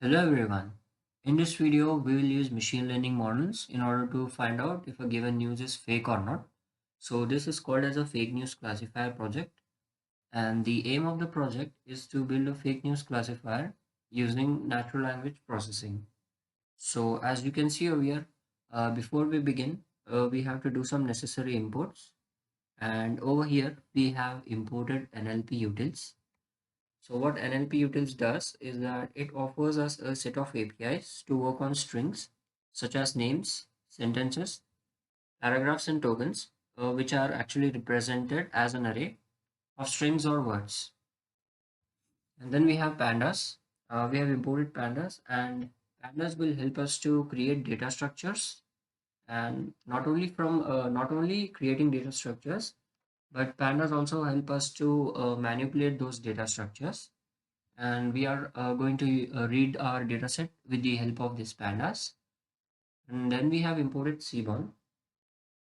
Hello everyone. In this video, we will use machine learning models in order to find out if a given news is fake or not. So this is called as a fake news classifier project. And the aim of the project is to build a fake news classifier using natural language processing. So as you can see over here, before we begin, we have to do some necessary imports. And over here, we have imported NLP utils. So what NLP utils does is that it offers us a set of APIs to work on strings such as names, sentences, paragraphs, and tokens, which are actually represented as an array of strings or words. And then we have pandas. We have imported pandas, and pandas will help us to create data structures. And not only creating data structures, but pandas also help us to manipulate those data structures, and we are going to read our dataset with the help of these pandas. And then we have imported Seaborn,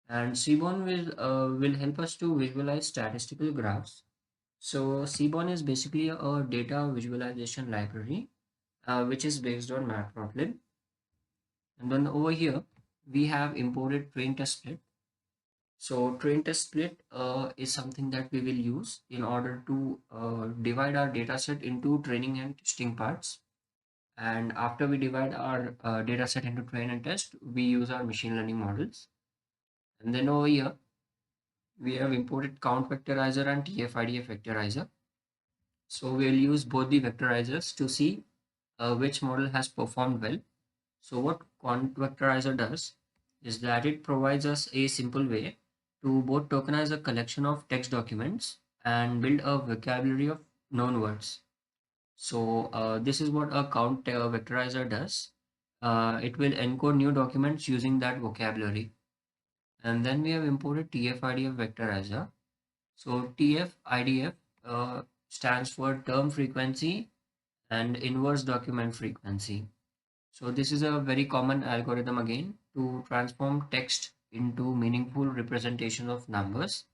and Seaborn will help us to visualize statistical graphs. So Seaborn is basically a data visualization library which is based on Matplotlib. And then over here we have imported train test split. So train test split is something that we will use in order to divide our dataset into training and testing parts. And after we divide our data set into train and test, we use our machine learning models. And then over here, we have imported count vectorizer and TF-IDF vectorizer. So we'll use both the vectorizers to see which model has performed well. So what count vectorizer does is that it provides us a simple way to both tokenize a collection of text documents and build a vocabulary of known words. So this is what a count vectorizer does. It will encode new documents using that vocabulary. And then we have imported TF-IDF vectorizer. So TF-IDF stands for term frequency and inverse document frequency. So this is a very common algorithm again to transform text into meaningful representation of numbers,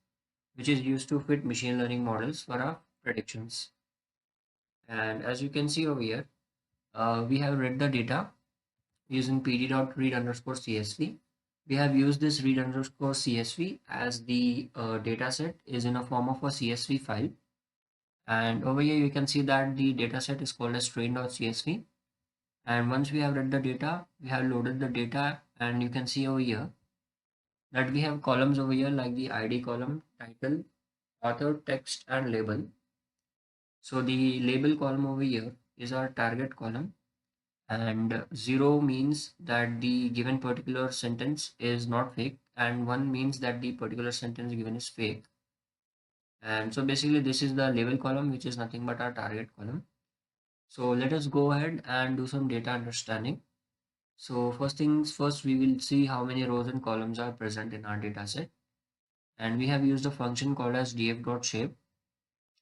which is used to fit machine learning models for our predictions. And as you can see over here, we have read the data using pd.read_csv. We have used this read_csv as the data set is in a form of a CSV file. And over here, you can see that the data set is called as train.csv. And once we have read the data, we have loaded the data, and you can see over here that we have columns over here like the ID column, title, author, text, and label. So the label column over here is our target column, and 0 means that the given particular sentence is not fake, and 1 means that the particular sentence given is fake. And so basically this is the label column, which is nothing but our target column. So let us go ahead and do some data understanding. So first things first, we will see how many rows and columns are present in our data set. And we have used a function called as df.shape.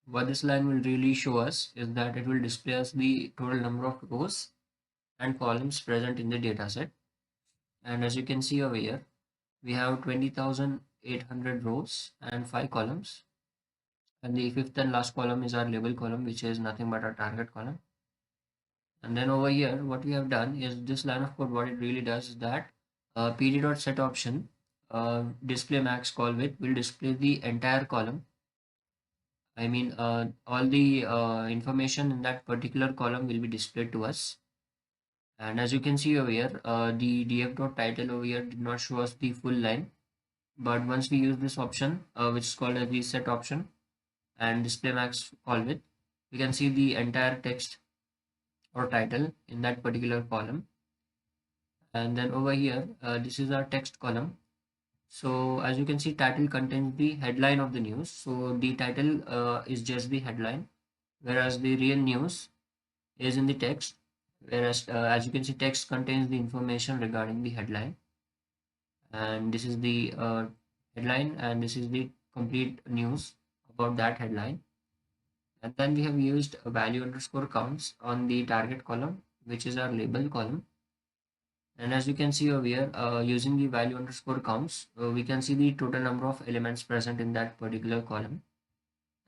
What this line will really show us is that it will display us the total number of rows and columns present in the data set. And as you can see over here, we have 20,800 rows and 5 columns. And the fifth and last column is our label column, which is nothing but our target column. And then over here, what we have done is this line of code, what it really does is that pd.set option display max call with will display the entire column. I mean, all the information in that particular column will be displayed to us. And as you can see over here, the df.title over here did not show us the full line. But once we use this option, which is called as the set option and display max call with, we can see the entire text or title in that particular column. And then over here, this is our text column. So as you can see, title contains the headline of the news. So the title is just the headline, whereas the real news is in the text. Whereas as you can see, text contains the information regarding the headline. And this is the headline, and this is the complete news about that headline. And then we have used a value underscore counts on the target column, which is our label column. And as you can see over here, using the value underscore counts, we can see the total number of elements present in that particular column.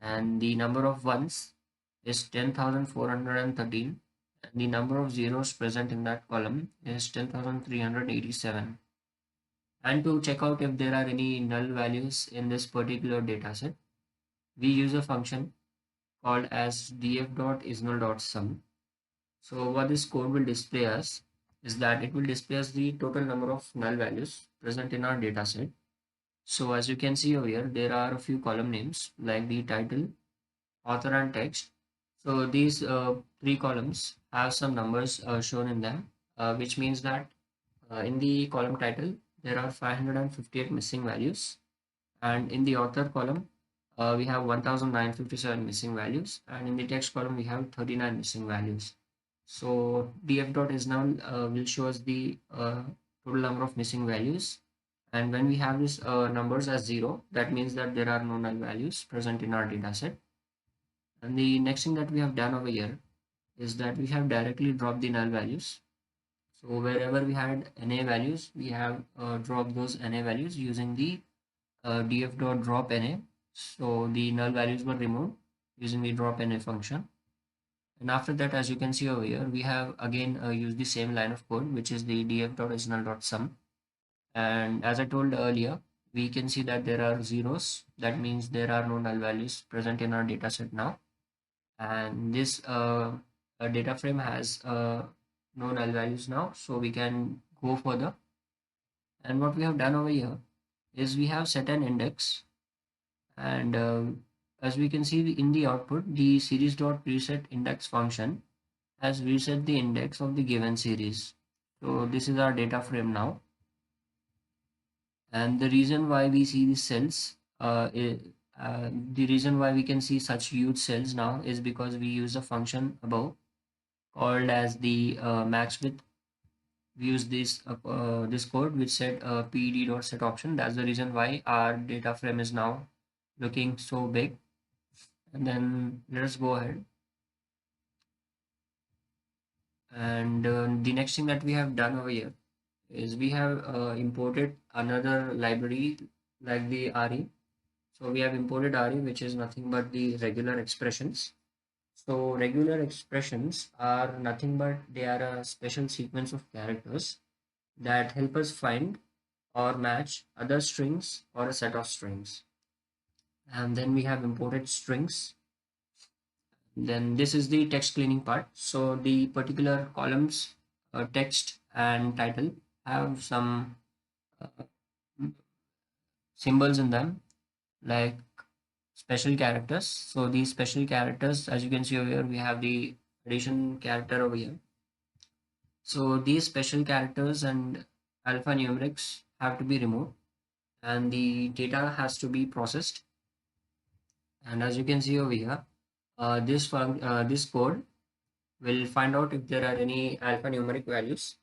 And the number of ones is 10,413. and the number of zeros present in that column is 10,387. And to check out if there are any null values in this particular dataset, we use a function called as df.isNull.sum. So what this code will display us is that it will display us the total number of null values present in our dataset. So as you can see over here, there are a few column names like the title, author and text. So these three columns have some numbers shown in them, which means that in the column title, there are 558 missing values, and in the author column, we have 1957 missing values, and in the text column, we have 39 missing values. So df dot is now will show us the total number of missing values, and when we have these numbers as 0, that means that there are no null values present in our dataset. And the next thing that we have done over here is that we have directly dropped the null values. So wherever we had NA values, we have dropped those NA values using the df.drop NA. So the null values were removed using the drop NA function. And after that, as you can see over here, we have again used the same line of code, which is the df.isNull.sum. And as I told earlier, we can see that there are zeros. That means there are no null values present in our dataset now. And this data frame has no null values now, so we can go further. And what we have done over here is we have set an index, and as we can see in the output, the series.reset index function has reset the index of the given series. So this is our data frame now, and the reason why we see these cells the reason why we can see such huge cells now is because we use a function above called as the max width. We use this code which set ped.set option. That's the reason why our data frame is now looking so big. And then let us go ahead. And the next thing that we have done over here is we have imported another library like the RE. So we have imported RE, which is nothing but the regular expressions. So regular expressions are nothing but they are a special sequence of characters that help us find or match other strings or a set of strings. And then we have imported strings. Then this is the text cleaning part. So the particular columns, text and title have some uh, symbols in them like special characters. So these special characters, as you can see over here, we have the addition character over here. So these special characters and alphanumerics have to be removed, and the data has to be processed. And as you can see over here, this code will find out if there are any alphanumeric values.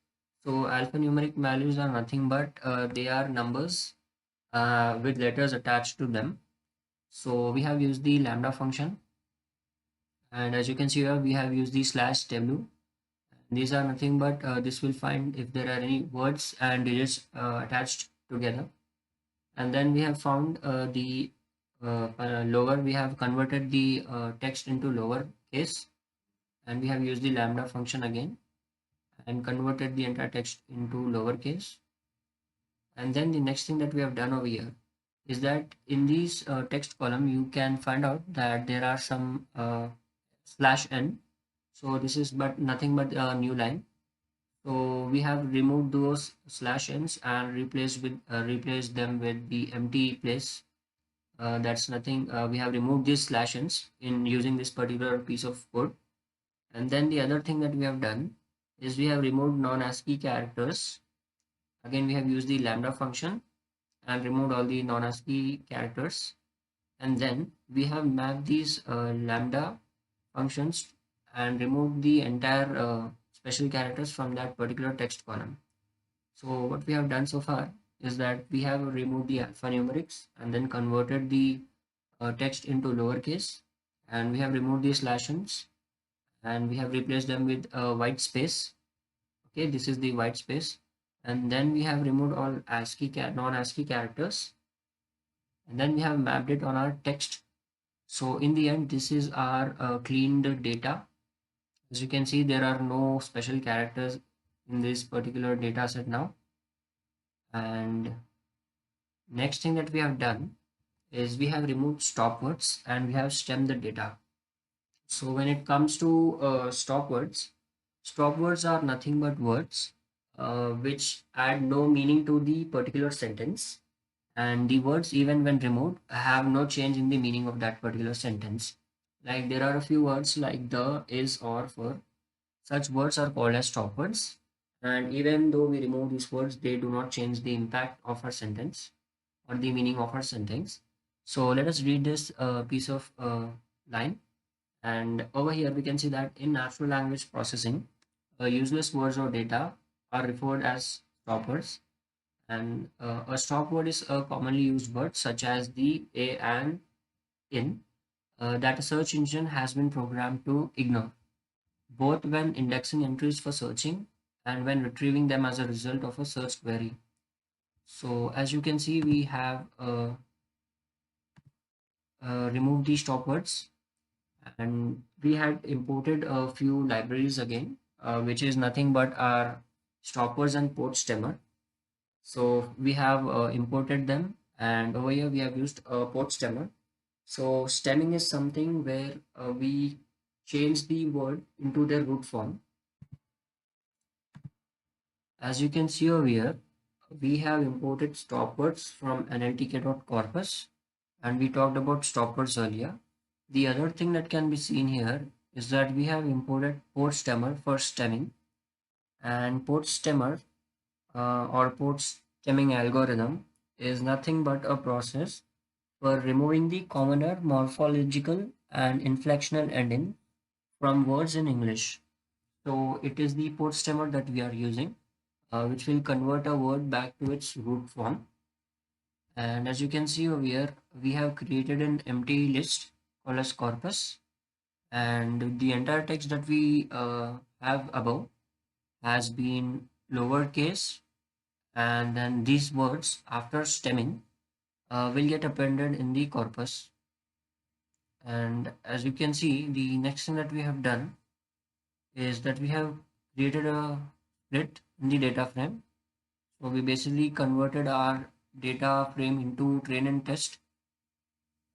So alphanumeric values are nothing but they are numbers with letters attached to them. So we have used the lambda function, and as you can see here, we have used the slash w. These are nothing but this will find if there are any words and digits attached together. And then we have found the lower, we have converted the text into lower case, and we have used the lambda function again and converted the entire text into lowercase. And then the next thing that we have done over here is that in these text column, you can find out that there are some slash n. So this is but nothing but a new line. So we have removed those slash n's and replaced them with the empty place. That's nothing. We have removed these slash n's in using this particular piece of code. And then the other thing that we have done is we have removed non-ASCII characters. Again, we have used the lambda function and removed all the non-ASCII characters. And then we have mapped these lambda functions and removed the entire special characters from that particular text column. So what we have done so far is that we have removed the alphanumerics and then converted the text into lowercase, and we have removed the slash n's and we have replaced them with a white space. Okay, this is the white space. And then we have removed all non-ASCII characters, and then we have mapped it on our text. So in the end, this is our cleaned data As you can see, there are no special characters in this particular data set now. And next thing that we have done is we have removed stop words and we have stemmed the data. So when it comes to stop words are nothing but words which add no meaning to the particular sentence. And the words, even when removed, have no change in the meaning of that particular sentence. Like there are a few words like the, is, or, for. Such words are called as stop words. And even though we remove these words, they do not change the impact of our sentence or the meaning of our sentence. So let us read this piece of line. And over here, we can see that in natural language processing, useless words or data are referred as stop words. And a stop word is a commonly used word such as the, a, and, in that a search engine has been programmed to ignore, both when indexing entries for searching and when retrieving them as a result of a search query. So as you can see, we have removed these stop words, and we had imported a few libraries again, which is nothing but our stoppers and port stemmer. So we have imported them, and over here we have used a port stemmer. So stemming is something where we change the word into their root form. As you can see over here, we have imported stop words from nltk.corpus, and we talked about stop words earlier. The other thing that can be seen here is that we have imported port stemmer for stemming, and port stemmer or port stemming algorithm is nothing but a process for removing the commoner morphological and inflectional ending from words in English. So it is the port stemmer that we are using, which will convert a word back to its root form. And as you can see over here, we have created an empty list called as corpus, and the entire text that we have above has been lowercase, and then these words after stemming will get appended in the corpus. And as you can see, the next thing that we have done is that we have created a split in the data frame. So we basically converted our data frame into train and test.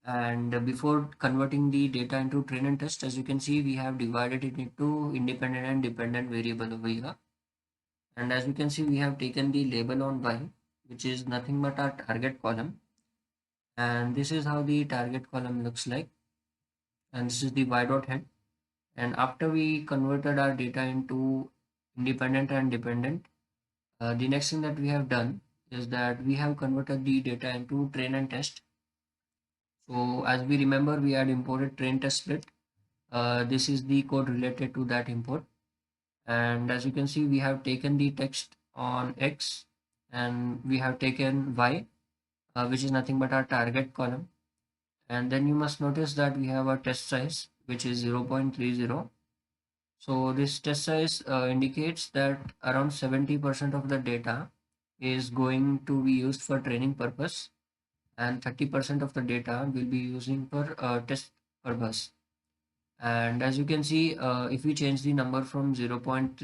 And before converting the data into train and test, as you can see, we have divided it into independent and dependent variable over here. And as you can see, we have taken the label on y, which is nothing but our target column. And this is how the target column looks like. And this is the y dot head. And after we converted our data into independent and dependent, the next thing that we have done is that we have converted the data into train and test. So as we remember, we had imported train test split. This is the code related to that import. And as you can see, we have taken the text on X and we have taken Y, which is nothing but our target column. And then you must notice that we have a test size, which is 0.30. So this test size indicates that around 70% of the data is going to be used for training purpose, and 30% of the data will be using for test purpose. And as you can see, if we change the number from 0.30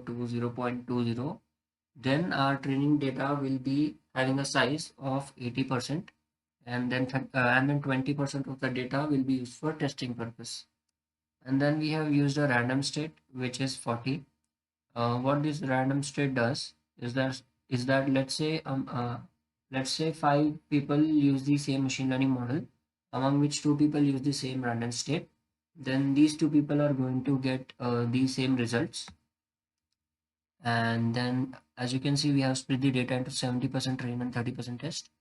to 0.20, then our training data will be having a size of 80%, and then 20% of the data will be used for testing purpose. And then we have used a random state, which is 40. What this random state does is that let's say five people use the same machine learning model, among which two people use the same random state. Then these two people are going to get the same results. And then as you can see, we have split the data into 70% train and 30% test.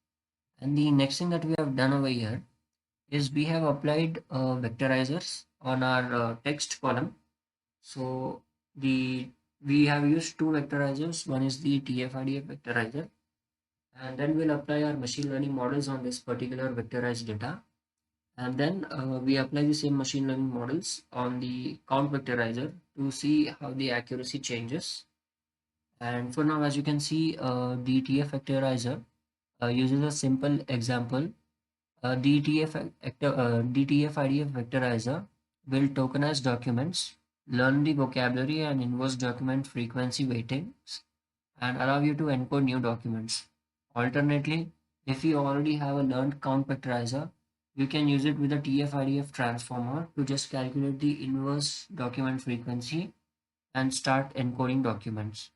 And the next thing that we have done over here is we have applied vectorizers on our text column. So the we have used two vectorizers. One is the TF-IDF vectorizer, and then we'll apply our machine learning models on this particular vectorized data. And then we apply the same machine learning models on the count vectorizer to see how the accuracy changes. And for now, as you can see, the TF vectorizer uses a simple example. The TF-IDF vectorizer will tokenize documents learn the vocabulary and inverse document frequency weightings, and allow you to encode new documents. Alternately, if you already have a learned count vectorizer, you can use it with a TF-IDF transformer to just calculate the inverse document frequency and start encoding documents.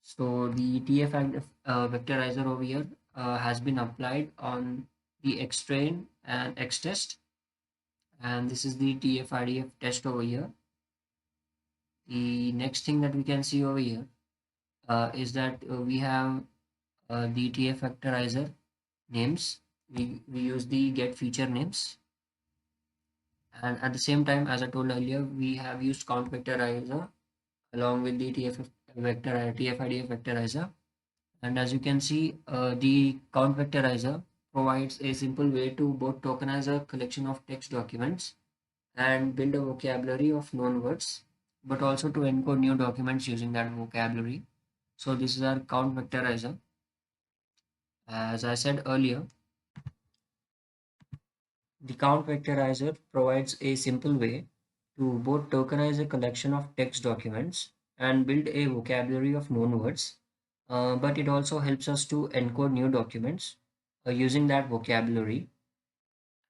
So the TF-IDF vectorizer over here has been applied on the Xtrain and Xtest, and this is the TF-IDF test over here. The next thing that we can see over here is that we have the TF vectorizer names. We use the get feature names, and at the same time, as I told earlier, we have used count vectorizer along with the TF-IDF vectorizer. And as you can see, the count vectorizer provides a simple way to both tokenize a collection of text documents and build a vocabulary of known words, but also to encode new documents using that vocabulary. So this is our count vectorizer. As I said earlier, the count vectorizer provides a simple way to both tokenize a collection of text documents and build a vocabulary of known words, but it also helps us to encode new documents using that vocabulary.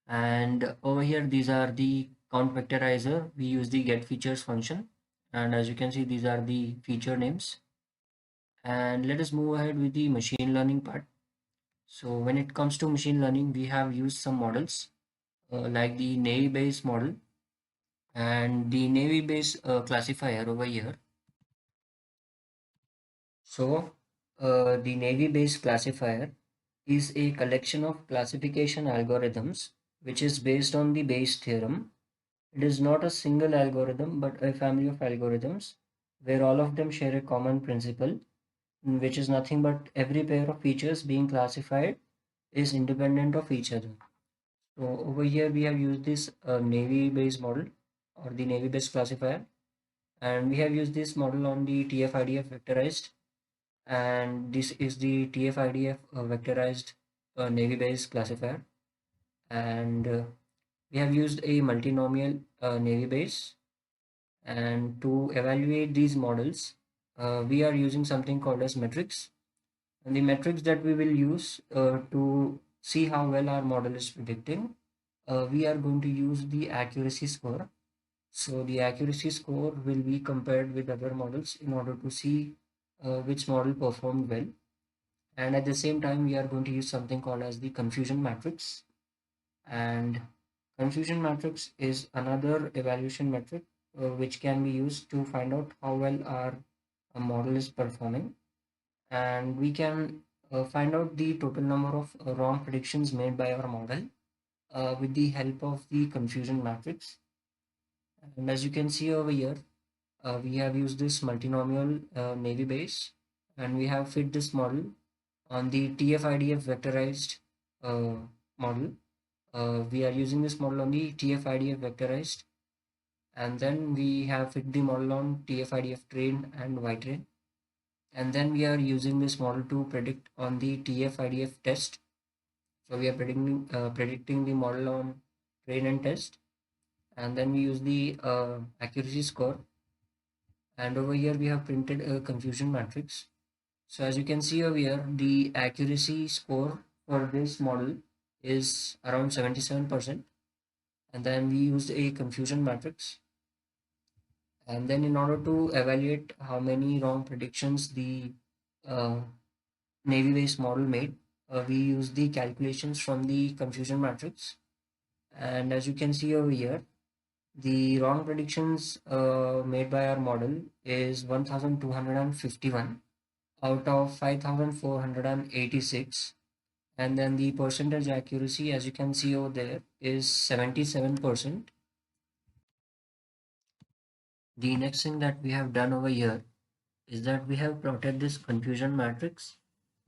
And over here, these are the count vectorizer. We use the get features function. And as you can see, these are the feature names. And let us move ahead with the machine learning part. So when it comes to machine learning, we have used some models like the Navy Bayes model and the Navy Bayes classifier over here. So the Navy Bayes classifier is a collection of classification algorithms which is based on the Bayes theorem. It is not a single algorithm but a family of algorithms where all of them share a common principle, which is nothing but every pair of features being classified is independent of each other. So over here we have used this Navy Bayes model or the Navy Bayes classifier, and we have used this model on the TF-IDF vectorized, and this is the TF-IDF vectorized Navy Bayes classifier, and we have used a multinomial Navy Bayes, and to evaluate these models we are using something called as metrics, and the metrics that we will use to see how well our model is predicting, we are going to use the accuracy score. So the accuracy score will be compared with other models in order to see which model performed well. And at the same time, we are going to use something called as the confusion matrix. And confusion matrix is another evaluation metric which can be used to find out how well our model is performing. And we can find out the total number of wrong predictions made by our model with the help of the confusion matrix. And as you can see over here, we have used this multinomial Navy Bayes, and we have fit this model on the TF-IDF vectorized uh, model. We are using this model on the TF-IDF vectorized, and then we have fit the model on TF-IDF train and Y-train, and then we are using this model to predict on the TF-IDF test. So we are predicting the model on train and test, and then we use the accuracy score, and over here we have printed a confusion matrix. So as you can see over here, the accuracy score for this model is around 77%, and then we used a confusion matrix, and then in order to evaluate how many wrong predictions the uh, Navy Bayes model made, we use the calculations from the confusion matrix, and as you can see over here, the wrong predictions made by our model is 1251 out of 5486, and then the percentage accuracy, as you can see over there, is 77%. The next thing that we have done over here is that we have plotted this confusion matrix,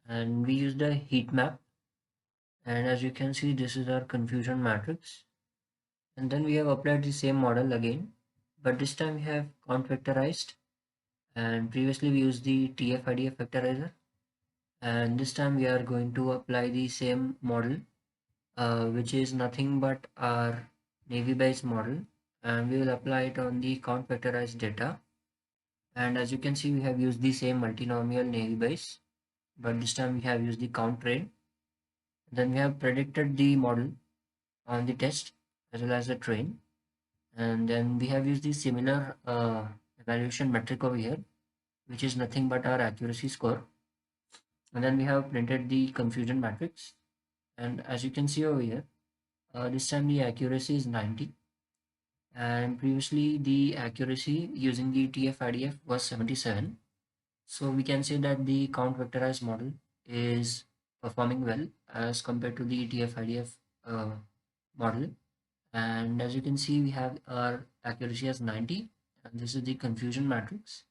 and we used a heat map, and as you can see, this is our confusion matrix, and then we have applied the same model again, but this time we have count vectorized, and previously we used the TF-IDF vectorizer, and this time we are going to apply the same model which is nothing but our Navy Bayes model, and we will apply it on the count vectorized data. And as you can see, we have used the same multinomial naive Bayes, but this time we have used the count train. Then we have predicted the model on the test as well as the train. And then we have used the similar evaluation metric over here, which is nothing but our accuracy score. And then we have printed the confusion matrix. And as you can see over here, this time the accuracy is 90. And previously the accuracy using the TF-IDF was 77. So we can say that the count vectorized model is performing well as compared to the TF-IDF model. And as you can see, we have our accuracy as 90, and this is the confusion matrix.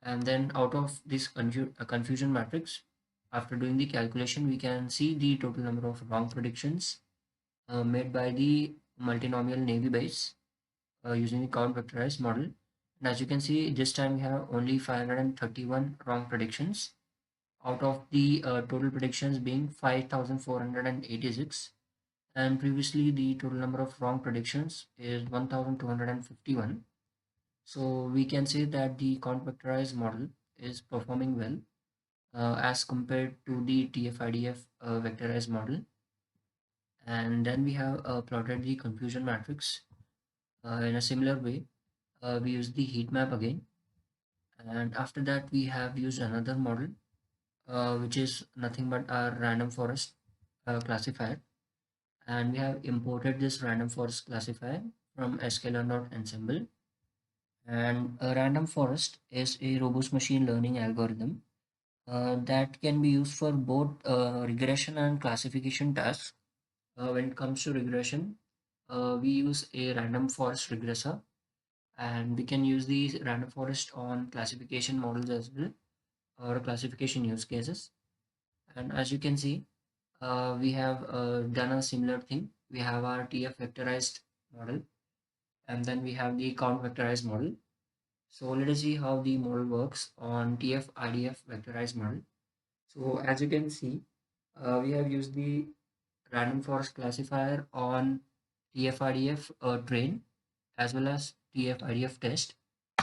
And then out of this confusion matrix, after doing the calculation, we can see the total number of wrong predictions made by the multinomial naive Bayes using the count vectorized model. And as you can see, this time we have only 531 wrong predictions out of the total predictions being 5,486. And previously the total number of wrong predictions is 1,251. So we can say that the count vectorized model is performing well as compared to the TF-IDF vectorized model. And then we have plotted the confusion matrix in a similar way. We use the heat map again, and after that we have used another model which is nothing but our random forest classifier, and we have imported this random forest classifier from sklearn.ensemble. And a random forest is a robust machine learning algorithm that can be used for both regression and classification tasks. When it comes to regression, we use a random forest regressor, and we can use these random forest on classification models as well, or classification use cases. And as you can see, we have done a similar thing. We have our TF vectorized model, and then we have the count vectorized model. So let us see how the model works on TF IDF vectorized model. So as you can see, we have used the random forest classifier on TF IDF train as well as TF IDF test.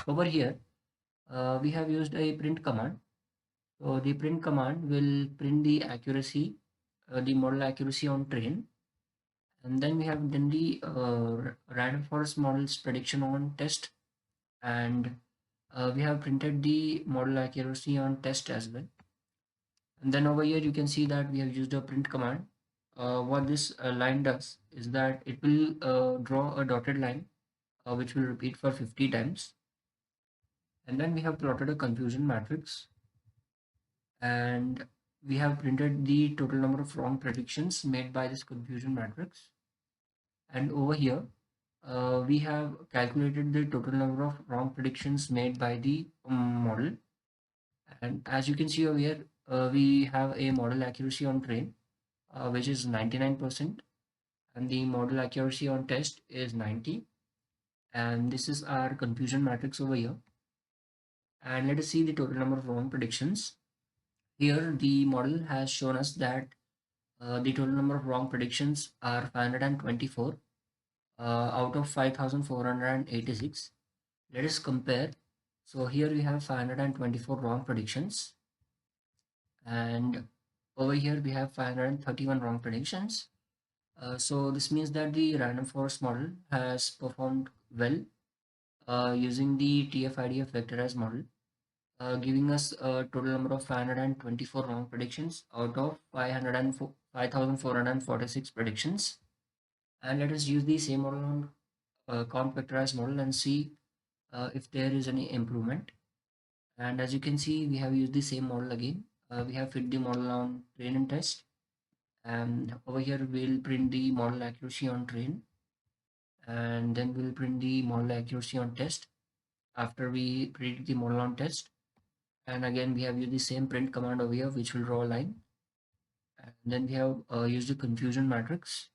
Over here, we have used a print command. So the print command will print the accuracy, the model accuracy on train, and then we have done the random forest models prediction on test, and we have printed the model accuracy on test as well. And then over here you can see that we have used a print command. What this line does is that it will draw a dotted line which will repeat for 50 times. And then we have plotted a confusion matrix, and we have printed the total number of wrong predictions made by this confusion matrix. And over here we have calculated the total number of wrong predictions made by the model. And as you can see over here, we have a model accuracy on train which is 99%, and the model accuracy on test is 90. And this is our confusion matrix over here. And let us see the total number of wrong predictions. Here the model has shown us that the total number of wrong predictions are 524 out of 5,486. Let us compare. So here we have 524 wrong predictions, and over here we have 531 wrong predictions. So this means that the random forest model has performed well using the TF-IDF vectorized model, giving us a total number of 524 wrong predictions out of 5,446 predictions. And let us use the same model on count vectorized model and see if there is any improvement. And as you can see, we have used the same model again. We have fit the model on train and test, and over here we'll print the model accuracy on train, and then we'll print the model accuracy on test after we print the model on test. And again we have used the same print command over here, which will draw a line. And then we have used the confusion matrix,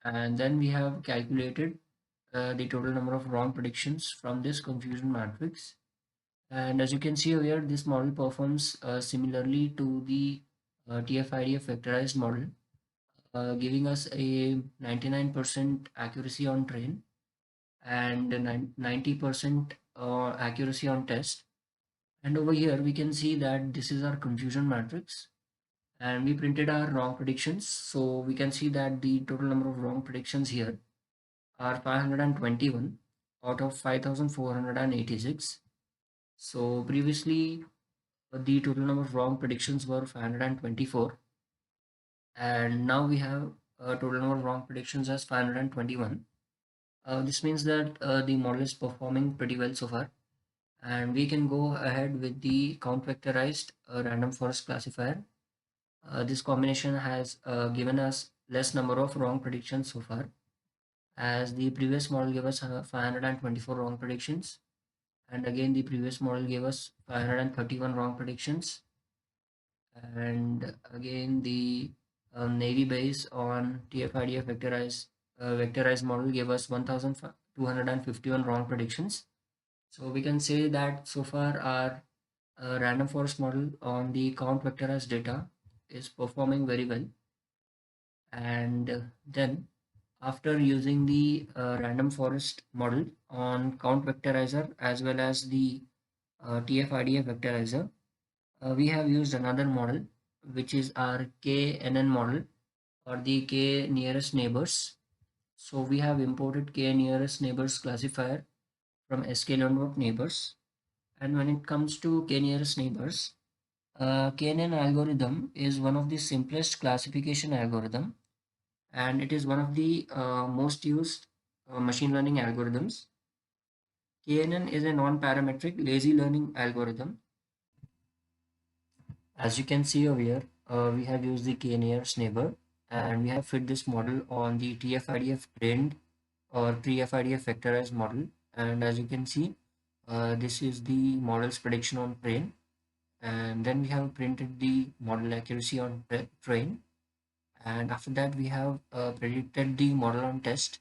and then we have calculated the total number of wrong predictions from this confusion matrix. And as you can see over here, this model performs similarly to the TF-IDF vectorized model, giving us a 99% accuracy on train and 90% accuracy on test. And over here we can see that this is our confusion matrix, and we printed our wrong predictions. So we can see that the total number of wrong predictions here are 521 out of 5486. So previously the total number of wrong predictions were 524, and now we have a total number of wrong predictions as 521. This means that the model is performing pretty well so far, and we can go ahead with the count vectorized random forest classifier. This combination has given us less number of wrong predictions so far, as the previous model gave us 524 wrong predictions, and again the previous model gave us 531 wrong predictions, and again the Navy base on TF-IDF vectorized model gave us 1251 wrong predictions. So we can say that so far our random forest model on the count vectorized data is performing very well. And then after using the random forest model on count vectorizer as well as the TF-IDF vectorizer, we have used another model, which is our KNN model, or the K nearest neighbors. So we have imported K nearest neighbors classifier from sklearn.neighbors. And when it comes to K nearest neighbors, KNN algorithm is one of the simplest classification algorithm, and it is one of the most used machine learning algorithms. KNN is a non-parametric lazy learning algorithm. As you can see over here, we have used the k-nearest neighbor, and we have fit this model on the TF-IDF trained or TF-IDF vectorized model. And as you can see, this is the model's prediction on train. And then we have printed the model accuracy on train. And after that, we have predicted the model on test,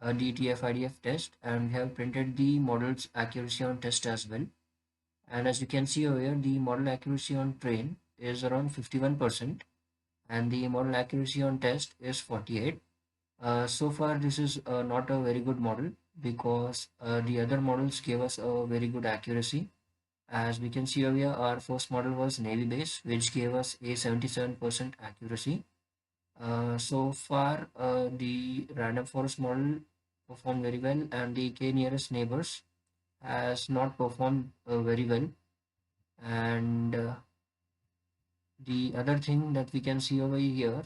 the TF-IDF test, and we have printed the model's accuracy on test as well. And as you can see over here, the model accuracy on train is around 51%, and the model accuracy on test is 48. So far, this is not a very good model, because the other models gave us a very good accuracy. As we can see over here, our first model was Navy base, which gave us a 77% accuracy. So far, the random forest model performed very well, and the K nearest neighbors has not performed very well. And the other thing that we can see over here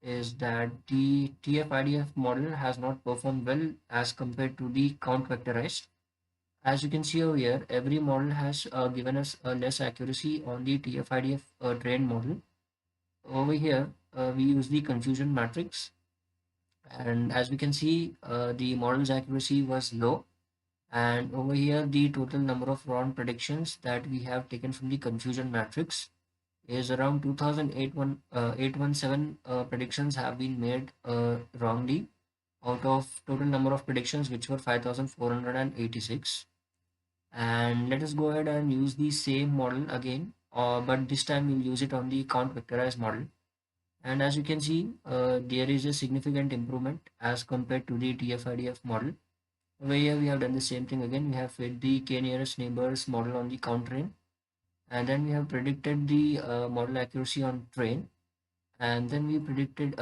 is that the TF-IDF model has not performed well as compared to the count vectorized. As you can see over here, every model has given us less accuracy on the TF-IDF trained model. Over here, we use the confusion matrix, and as we can see, the model's accuracy was low. And over here, the total number of wrong predictions that we have taken from the confusion matrix is around 2817 predictions have been made wrongly out of total number of predictions, which were 5486. And let us go ahead and use the same model again, but this time we'll use it on the count vectorized model. And as you can see, there is a significant improvement as compared to the TF-IDF model. Over here, we have done the same thing again. We have fit the k nearest neighbors model on the count train, and then we have predicted the model accuracy on train, and then we predicted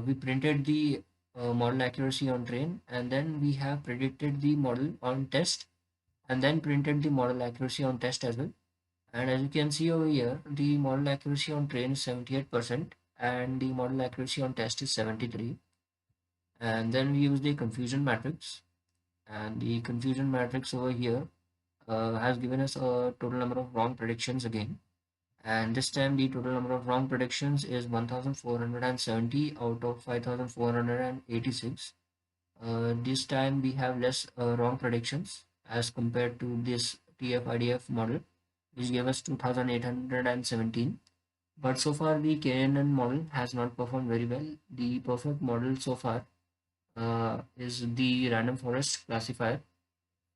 we printed the model accuracy on train, and then we have predicted the model on test, and then printed the model accuracy on test as well. And as you can see over here, the model accuracy on train is 78%, and the model accuracy on test is 73. And then we use the confusion matrix, and the confusion matrix over here has given us a total number of wrong predictions again. And this time the total number of wrong predictions is 1470 out of 5486. This time we have less wrong predictions as compared to this TF-IDF model, which gave us 2817. But so far the KNN model has not performed very well. The perfect model so far is the random forest classifier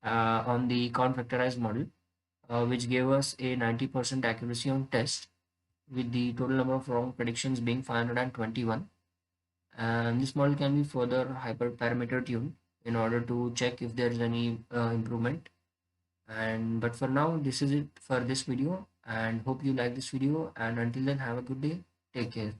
on the count vectorized model, which gave us a 90% accuracy on test, with the total number of wrong predictions being 521. And this model can be further hyperparameter tuned in order to check if there's any improvement. And but for now, this is it for this video, and hope you like this video, and until then, have a good day. Take care.